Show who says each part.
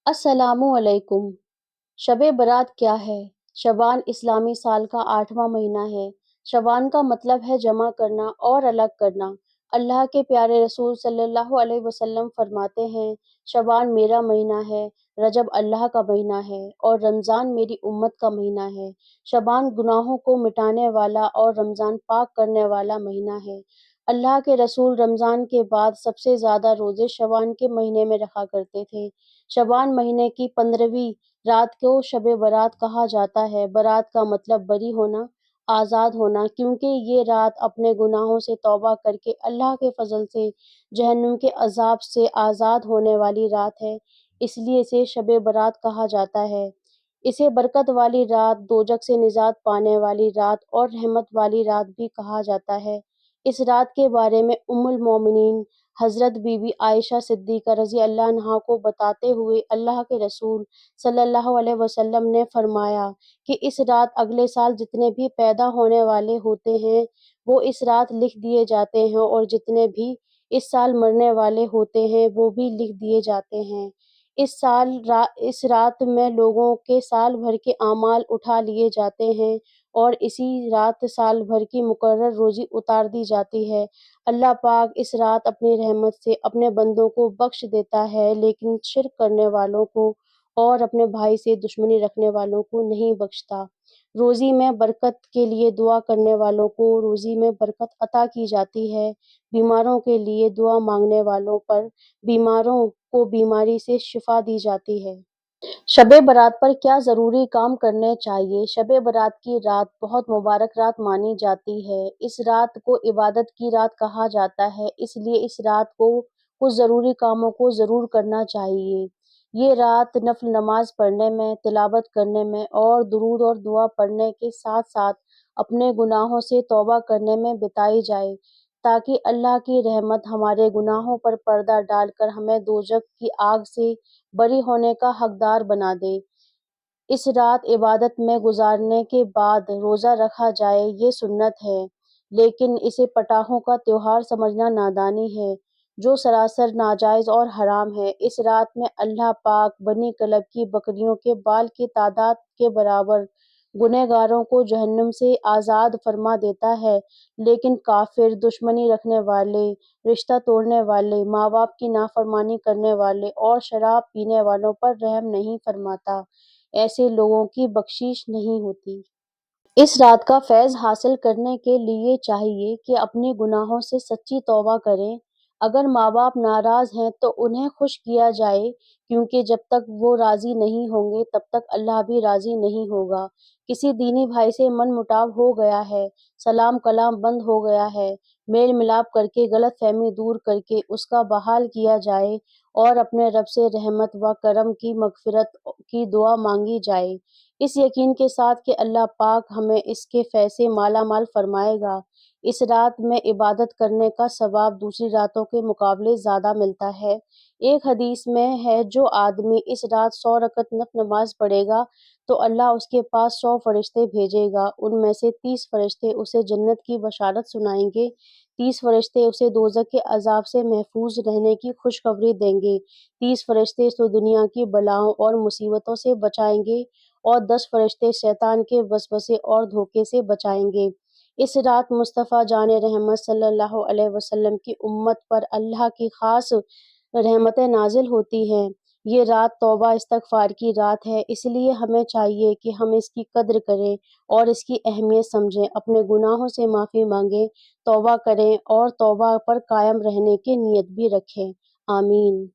Speaker 1: अस्सलामुअलैकुम। शब बारात क्या है? शबान इस्लामी साल का 8वां महीना है। शबान का मतलब है जमा करना और अलग करना। अल्लाह के प्यारे रसूल सल्लल्लाहु अलैहि वसल्लम फरमाते हैं, शबान मेरा महीना है, रजब अल्लाह का महीना है और रमज़ान मेरी उम्मत का महीना है। शबान गुनाहों को मिटाने वाला और रमज़ान पाक करने वाला महीना है। अल्लाह के रसूल रमज़ान के बाद सबसे ज़्यादा रोज़े शबान के महीने में रखा करते थे। शबान महीने की 15वीं रात को शब बारात कहा जाता है। बारात का मतलब बरी होना, आज़ाद होना, क्योंकि ये रात अपने गुनाहों से तौबा करके अल्लाह के फजल से जहन्नुम के अजाब से आज़ाद होने वाली रात है, इसलिए इसे शब बारात कहा जाता है। इसे बरकत वाली रात, दोजख से निजात पाने वाली रात और रहमत वाली रात भी कहा जाता है। इस रात के बारे में उम्मुल मोमिनीन हज़रत बीबी आयशा सिद्दीक़ा रज़ी अल्लाह अन्हा को बताते हुए अल्लाह के रसूल सल्लल्लाहु अलैहि वसल्लम ने फरमाया कि इस रात अगले साल जितने भी पैदा होने वाले होते हैं वो इस रात लिख दिए जाते हैं और जितने भी इस साल मरने वाले होते हैं वो भी लिख दिए जाते हैं। इस रात में लोगों के साल भर के आमाल उठा लिए जाते हैं और इसी रात साल भर की मुकर्रर रोज़ी उतार दी जाती है। अल्लाह पाक इस रात अपनी रहमत से अपने बंदों को बख्श देता है, लेकिन शिर्क करने वालों को और अपने भाई से दुश्मनी रखने वालों को नहीं बख्शता। रोज़ी में बरकत के लिए दुआ करने वालों को रोज़ी में बरकत अता की जाती है। बीमारों के लिए दुआ मांगने वालों पर बीमारों को बीमारी से शिफा दी जाती है। शब बारात पर क्या ज़रूरी काम करने चाहिए? शब बारात की रात बहुत मुबारक रात मानी जाती है। इस रात को इबादत की रात कहा जाता है, इसलिए इस रात को कुछ ज़रूरी कामों को ज़रूर करना चाहिए। ये रात नफ़िल नमाज पढ़ने में, तिलावत करने में और दुरूद और दुआ पढ़ने के साथ-साथ अपने गुनाहों से तौबा करने में बिताई जाए, ताकि अल्लाह की रहमत हमारे गुनाहों पर पर्दा डालकर हमें दोज़ख की आग से बरी होने का हकदार बना दे। इस रात इबादत में गुजारने के बाद रोज़ा रखा जाए, ये सुन्नत है, लेकिन इसे पटाखों का त्योहार समझना नादानी है, जो सरासर नाजायज़ और हराम है। इस रात में अल्लाह पाक बनी कलब की बकरियों के बाल की तादाद के बराबर गुनहगारों को जहन्नुम से आज़ाद फरमा देता है, लेकिन काफिर, दुश्मनी रखने वाले, रिश्ता तोड़ने वाले, माँ बाप की नाफरमानी करने वाले और शराब पीने वालों पर रहम नहीं फरमाता। ऐसे लोगों की बख्शीश नहीं होती। इस रात का फैज़ हासिल करने के लिए चाहिए कि अपने गुनाहों से सच्ची तौबा करें। अगर माँ-बाप नाराज़ हैं तो उन्हें खुश किया जाए, क्योंकि जब तक वो राज़ी नहीं होंगे तब तक अल्लाह भी राज़ी नहीं होगा। किसी दीनी भाई से मनमुटाव हो गया है, सलाम-कलाम बंद हो गया है, मेल-मिलाप करके गलतफ़हमी दूर करके उसका बहाल किया जाए और अपने रब से रहमत व करम की मग़फ़िरत की दुआ मांगी जाए, इस यकीन के साथ कि अल्लाह पाक हमें इसके फैज़ माला-माल फरमाएगा। इस रात में इबादत करने का सवाब दूसरी रातों के मुकाबले ज़्यादा मिलता है। एक हदीस में है, जो आदमी इस रात 100 रकअत नफ़िल नमाज़ पढ़ेगा तो अल्लाह उसके पास 100 फ़रिश्ते भेजेगा। उनमें से 30 फ़रिश्ते उसे जन्नत की बशारत सुनाएंगे, 30 फ़रिश्ते उसे दोज़ख के अज़ाब से महफूज़ रहने की खुशखबरी देंगे, 30 फ़रिश्ते उसे दुनिया की बलाओं और मुसीबतों से बचाएंगे और 10 फ़रिश्ते शैतान के वसवसे और धोखे से बचाएंगे। इस रात मुस्तफ़ा जान रहमत सल्लल्लाहु अलैहि वसल्लम की उम्मत पर अल्लाह की ख़ास रहमतें नाज़िल होती हैं। ये रात तौबा इस्तग़फ़ार की रात है, इसलिए हमें चाहिए कि हम इसकी कद्र करें और इसकी अहमियत समझें, अपने गुनाहों से माफ़ी मांगें, तौबा करें और तौबा पर कायम रहने की नीयत भी रखें। आमीन।